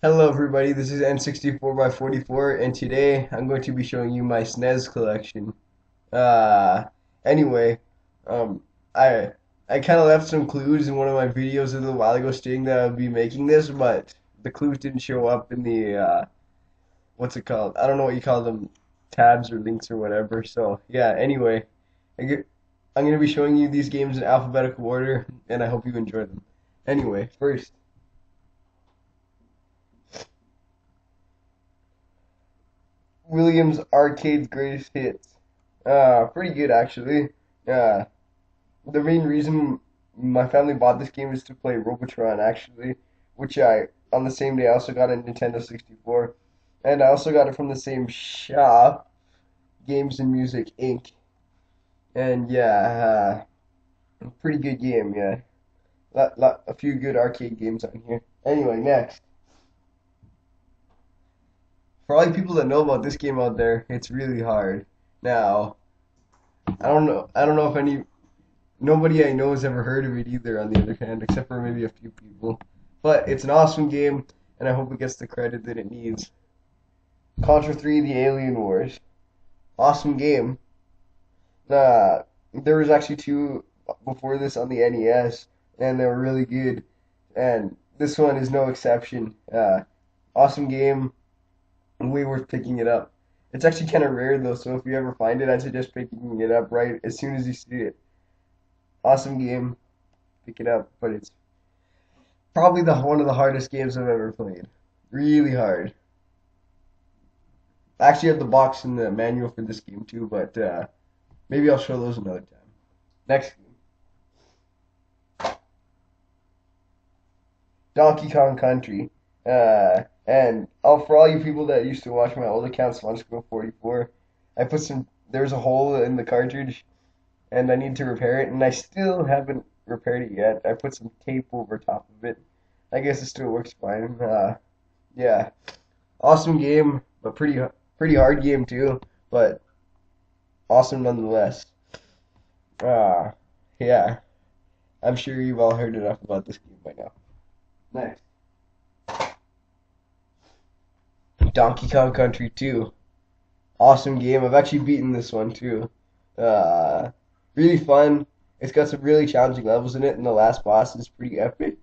Hello everybody, this is N64 by 44 and today I'm going to be showing you my SNES collection. Uh, anyway, um, I I kind of left some clues in one of my videos a little while ago stating that I would be making this, but the clues didn't show up in the, what's it called? I don't know what you call them, tabs or links or whatever. So yeah, anyway, I get, I'm going to be showing you these games in alphabetical order and I hope you enjoy them. Anyway, first. Williams Arcade's Greatest Hits. Pretty good actually. Uh, the main reason my family bought this game is to play Robotron actually, which I on the same day I also got a Nintendo 64, and I also got it from the same shop, Games and Music Inc. And yeah, pretty good game. Yeah, a few good arcade games on here. Anyway, next. For all you people that know about this game out there, it's really hard. Now, I don't know if nobody I know has ever heard of it either, on the other hand, except for maybe a few people. But it's an awesome game, and I hope it gets the credit that it needs. Contra 3: The Alien Wars. Awesome game. There was actually two before this on the NES, and they were really good. And this one is no exception. Awesome game, way worth picking it up. It's actually kind of rare though, so if you ever find it, I'd suggest picking it up right as soon as you see it. Awesome game, pick it up, but it's probably the one of the hardest games I've ever played. Really hard. I actually have the box and the manual for this game too, but maybe I'll show those another time. Next game, Donkey Kong Country. And for all you people that used to watch my old account, SpongeBob 44, I put some. There's a hole in the cartridge, and I need to repair it, and I still haven't repaired it yet. I put some tape over top of it. I guess it still works fine. Yeah, awesome game, but pretty hard game too, but awesome nonetheless. Uh, yeah, I'm sure you've all heard enough about this game by now. Next, Donkey Kong Country 2. Awesome game. I've actually beaten this one too. Uh, really fun. It's got some really challenging levels in it, and the last boss is pretty epic.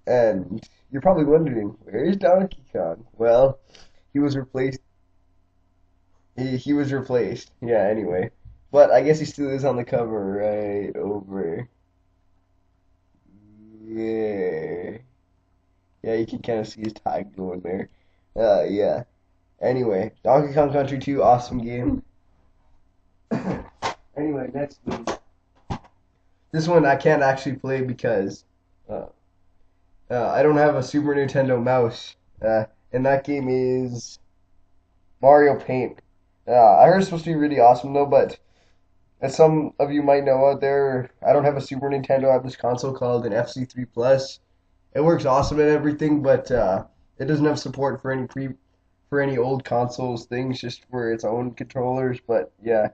And you're probably wondering, where is Donkey Kong? Well, he was replaced. He was replaced. Yeah. Anyway, but I guess he still is on the cover right over. Yeah. Yeah, you can kind of see his tag going there. Yeah. Anyway, Donkey Kong Country 2, awesome game. Anyway, next game. This one I can't actually play because uh, I don't have a Super Nintendo mouse. And that game is Mario Paint. I heard it's supposed to be really awesome though, but as some of you might know out there, I don't have a Super Nintendo. I have this console called an FC3 Plus. It works awesome and everything, but it doesn't have support for any old consoles things, just for its own controllers. But yeah,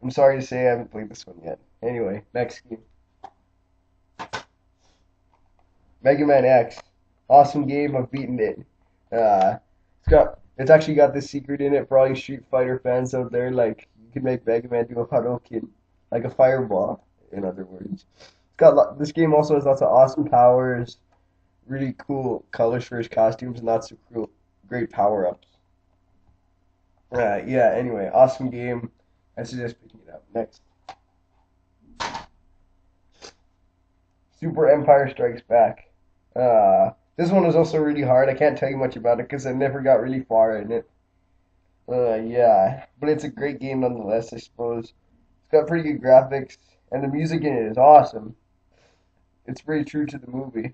I'm sorry to say I haven't played this one yet. Anyway, next game. Mega Man X. Awesome game. I've beaten it. It's actually got this secret in it for all you Street Fighter fans out there. Like you can make Mega Man do a Hadouken, like a fireball. In other words, this game also has lots of awesome powers, really cool colors for his costumes, and lots of great power ups. Yeah. Anyway, awesome game. I suggest picking it up. Next, Super Empire Strikes Back. This one is also really hard. I can't tell you much about it because I never got really far in it. Yeah, but it's a great game nonetheless, I suppose. It's got pretty good graphics, and the music in it is awesome. It's very true to the movie.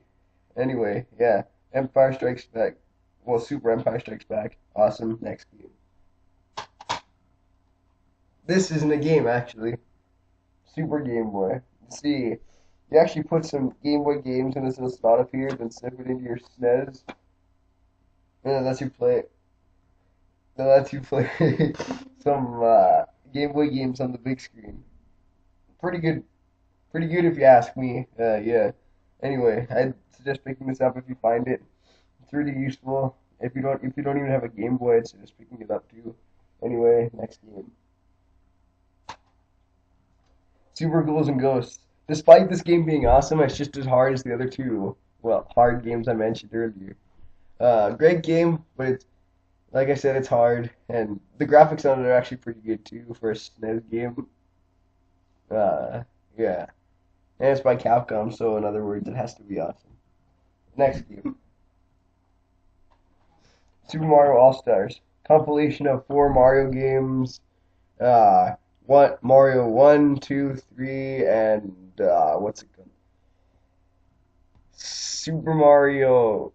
Anyway, yeah, Empire Strikes Back. Well, Super Empire Strikes Back. Awesome. Next game. This isn't a game, actually. Super Game Boy. See, you actually put some Game Boy games in this little slot up here, then slip it into your SNES, and it lets you play. It lets you play some Game Boy games on the big screen. Pretty good, pretty good if you ask me. Yeah. Anyway, I'd suggest picking this up if you find it. It's really useful. If you don't even have a Game Boy, it's just picking it up too. Anyway, next game. Super Ghouls and Ghosts. Despite this game being awesome, it's just as hard as the other two, well, hard games I mentioned earlier. Great game, but it's, like I said, it's hard, and the graphics on it are actually pretty good too for a SNES game. Uh, yeah, and it's by Capcom, so in other words, it has to be awesome. Next game, Super Mario All Stars, compilation of four Mario games. Uh, Mario 1, 2, 3, and what's it called? Super Mario.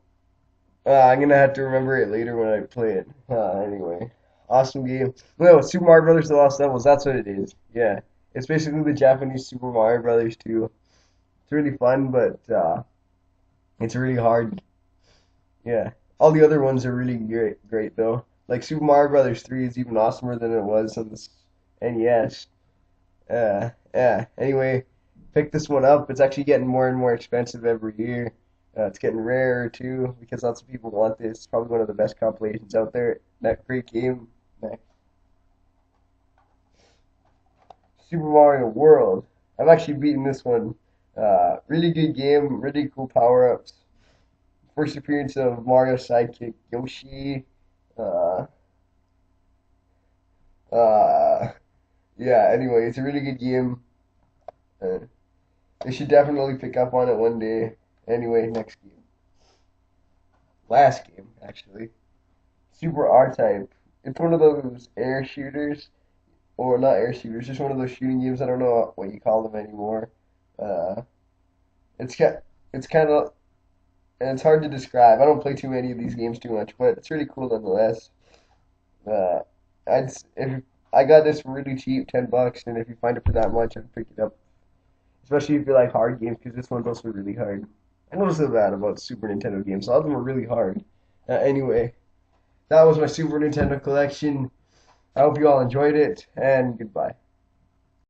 I'm gonna have to remember it later when I play it. Anyway, awesome game. No, Super Mario Brothers: The Lost Levels. That's what it is. Yeah, it's basically the Japanese Super Mario Brothers too. It's really fun, but it's really hard. Yeah, all the other ones are really great though. Like Super Mario Brothers 3 is even awesomer than it was on the NES. Yeah. Anyway, pick this one up. It's actually getting more and more expensive every year. It's getting rarer too because lots of people want this. It's probably one of the best compilations out there. That great game. Next, Super Mario World. I've actually beaten this one. Really good game. Really cool power ups. First appearance of Mario's sidekick Yoshi. Uh, uh, yeah. Anyway, it's a really good game. Uh, you should definitely pick up on it one day. Anyway, next game. Last game, actually. Super R-Type. It's one of those air shooters, or not air shooters, just one of those shooting games. I don't know what you call them anymore. Uh, it's kind, it's kind of, and it's hard to describe. I don't play too many of these games too much, but it's really cool nonetheless. Uh, if I got this for really cheap, $10, and if you find it for that much, I'd pick it up. Especially if you like hard games, because this one's also really hard. I noticed that about Super Nintendo games. A lot of them are really hard. Anyway, that was my Super Nintendo collection. I hope you all enjoyed it, and goodbye.